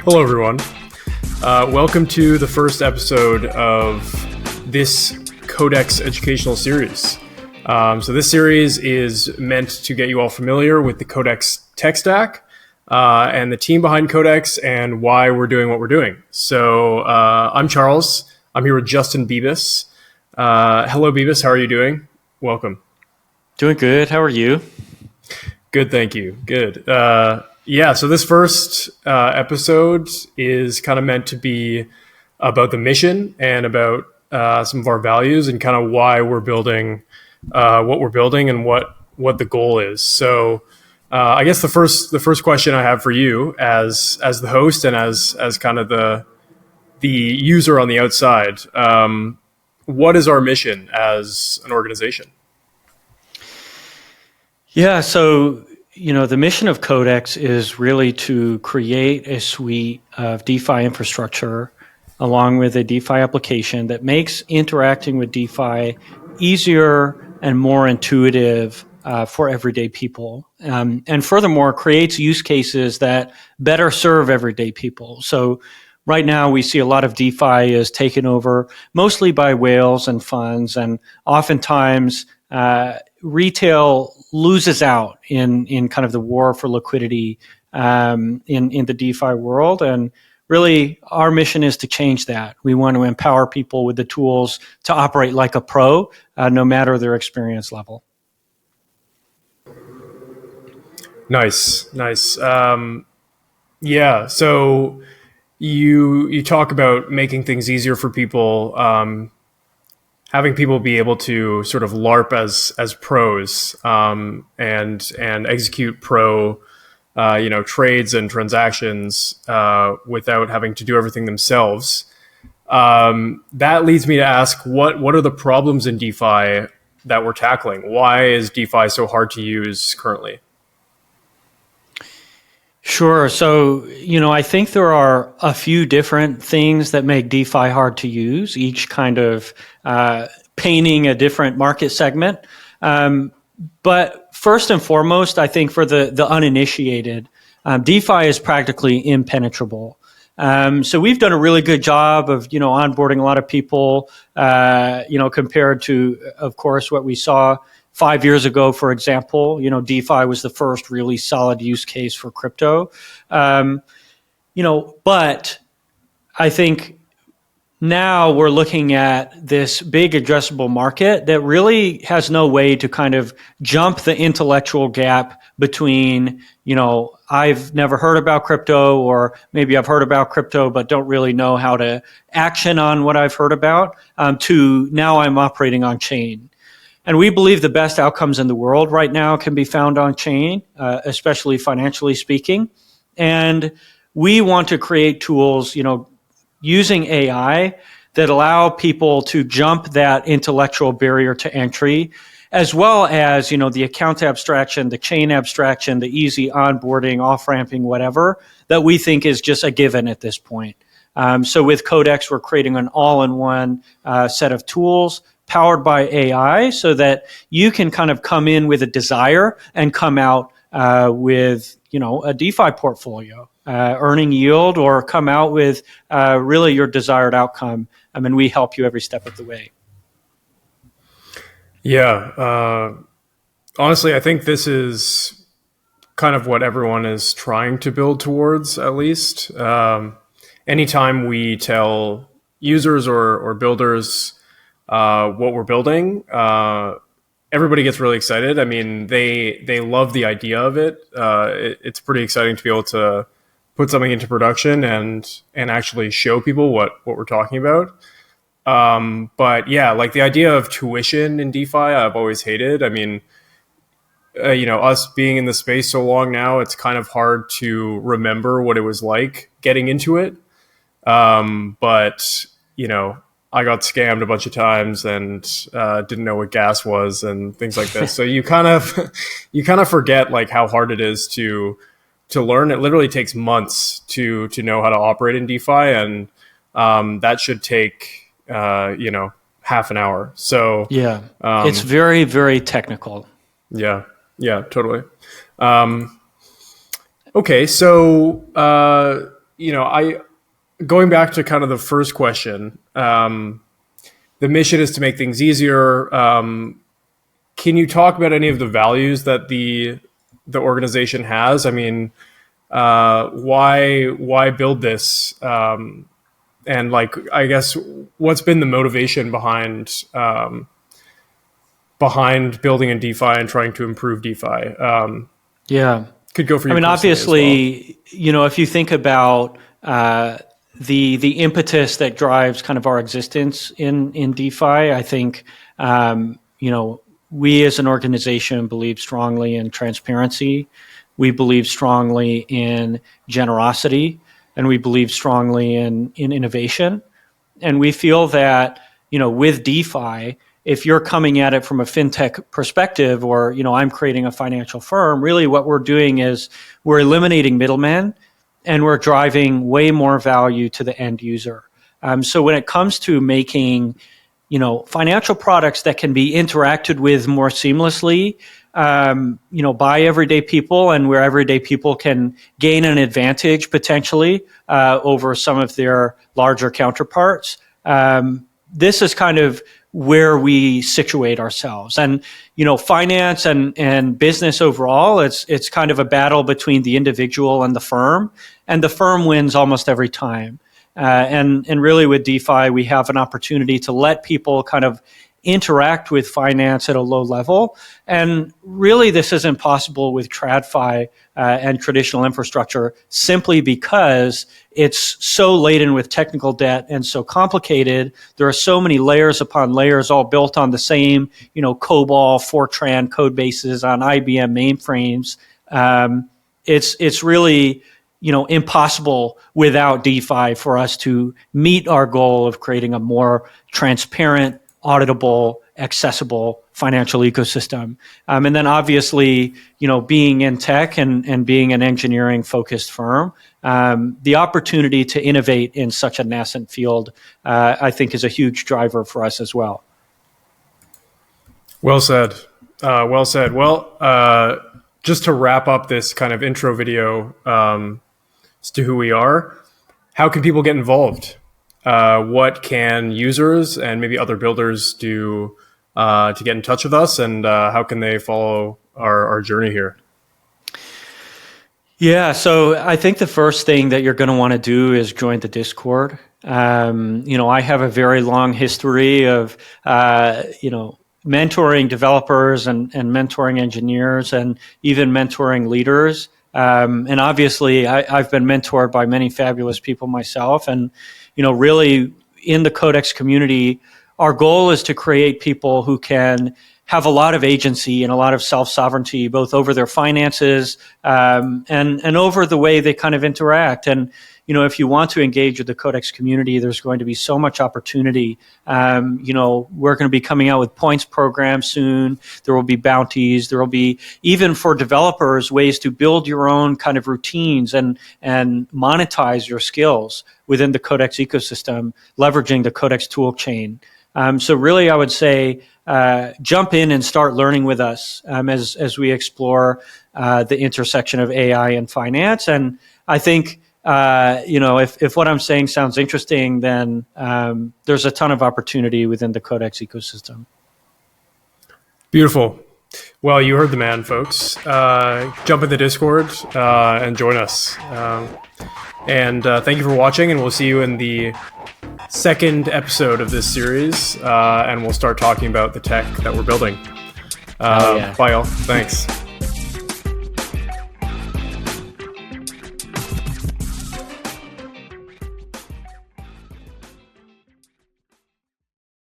Hello, everyone. Welcome to the first episode of this Cod3x educational series. So this series is meant to get you all familiar with the Cod3x tech stack and the team behind Cod3x and why we're doing what we're doing. So I'm Charles. I'm here with Justin Bibas. Hello, Bibas. How are you doing? Welcome. Doing good. How are you? Good, thank you. Good. So this first episode is kind of meant to be about the mission and about some of our values and kind of why we're building what we're building and what the goal is. So I guess the first question I have for you as the host and as kind of the user on the outside, what is our mission as an organization? Yeah, so the mission of Cod3x is really to create a suite of DeFi infrastructure along with a DeFi application that makes interacting with DeFi easier and more intuitive for everyday people. And furthermore, creates use cases that better serve everyday people. So right now we see a lot of DeFi is taken over mostly by whales and funds, and oftentimes retail loses out in kind of the war for liquidity in the DeFi world. And really, our mission is to change that. We want to empower people with the tools to operate like a pro, no matter their experience level. Nice. So you talk about making things easier for people, having people be able to sort of LARP as pros and execute pro trades and transactions without having to do everything themselves. That leads me to ask, what are the problems in DeFi that we're tackling? Why is DeFi so hard to use currently? Sure. So, I think there are a few different things that make DeFi hard to use, each kind of painting a different market segment. But first and foremost, I think for the uninitiated, DeFi is practically impenetrable. So we've done a really good job of, onboarding a lot of people, compared to, of course, what we saw 5 years ago, for example. DeFi was the first really solid use case for crypto. But I think now we're looking at this big addressable market that really has no way to kind of jump the intellectual gap between, I've never heard about crypto, or maybe I've heard about crypto but don't really know how to action on what I've heard about, to now I'm operating on chain. And we believe the best outcomes in the world right now can be found on chain, especially financially speaking. And we want to create tools, using AI that allow people to jump that intellectual barrier to entry, as well as, the account abstraction, the chain abstraction, the easy onboarding, off-ramping, whatever, that we think is just a given at this point. So with Cod3x, we're creating an all-in-one set of tools powered by AI so that you can kind of come in with a desire and come out with, a DeFi portfolio, earning yield, or come out with really your desired outcome. And we help you every step of the way. Yeah. Honestly, I think this is kind of what everyone is trying to build towards, at least. Anytime we tell users or builders what we're building, everybody gets really excited. I mean, they love the idea of it. It's pretty exciting to be able to put something into production and actually show people what we're talking about. But yeah, like the idea of tuition in DeFi, I've always hated. I mean, us being in the space so long now, it's kind of hard to remember what it was like getting into it. But I got scammed a bunch of times and didn't know what gas was and things like this. So you kind of forget like how hard it is to learn. It literally takes months to know how to operate in DeFi, and that should take half an hour. So yeah, it's very, very technical. Yeah, totally. Okay, so I going back to kind of the first question. The mission is to make things easier. Can you talk about any of the values that the organization has? I mean, why build this? And like, I guess, what's been the motivation behind building in DeFi and trying to improve DeFi? Yeah, could go for you. I mean, obviously, if you think about the impetus that drives kind of our existence in DeFi, I think we as an organization believe strongly in transparency. We believe strongly in generosity, and we believe strongly in innovation. And we feel that, with DeFi, if you're coming at it from a fintech perspective, or, I'm creating a financial firm, really what we're doing is we're eliminating middlemen and we're driving way more value to the end user. So when it comes to making, financial products that can be interacted with more seamlessly, by everyday people, and where everyday people can gain an advantage potentially over some of their larger counterparts. This is kind of where we situate ourselves. And, finance and business overall, it's kind of a battle between the individual and the firm wins almost every time. And really with DeFi, we have an opportunity to let people kind of interact with finance at a low level. And really, this isn't possible with TradFi and traditional infrastructure, simply because it's so laden with technical debt and so complicated. There are so many layers upon layers, all built on the same, COBOL, Fortran code bases on IBM mainframes. It's really, impossible without DeFi for us to meet our goal of creating a more transparent, auditable, accessible financial ecosystem. And then obviously, being in tech and being an engineering focused firm, the opportunity to innovate in such a nascent field, I think is a huge driver for us as well. Well said. Well said. Well, just to wrap up this kind of intro video as to who we are, how can people get involved? What can users and maybe other builders do to get in touch with us, and how can they follow our journey here? Yeah, so I think the first thing that you're going to want to do is join the Discord. I have a very long history of, mentoring developers and mentoring engineers and even mentoring leaders. And obviously, I've been mentored by many fabulous people myself. And, really in the Cod3x community, our goal is to create people who can have a lot of agency and a lot of self-sovereignty, both over their finances and over the way they kind of interact. And, if you want to engage with the Cod3x community, there's going to be so much opportunity. We're going to be coming out with points programs soon. There will be bounties. There will be, even for developers, ways to build your own kind of routines and monetize your skills within the Cod3x ecosystem, leveraging the Cod3x tool chain. So really, I would say, jump in and start learning with us as we explore the intersection of AI and finance. And I think, if what I'm saying sounds interesting, then there's a ton of opportunity within the Cod3x ecosystem. Beautiful. Well, you heard the man, folks. Jump in the Discord and join us. And thank you for watching, and we'll see you in the second episode of this series, and we'll start talking about the tech that we're building. Bye, y'all. Thanks.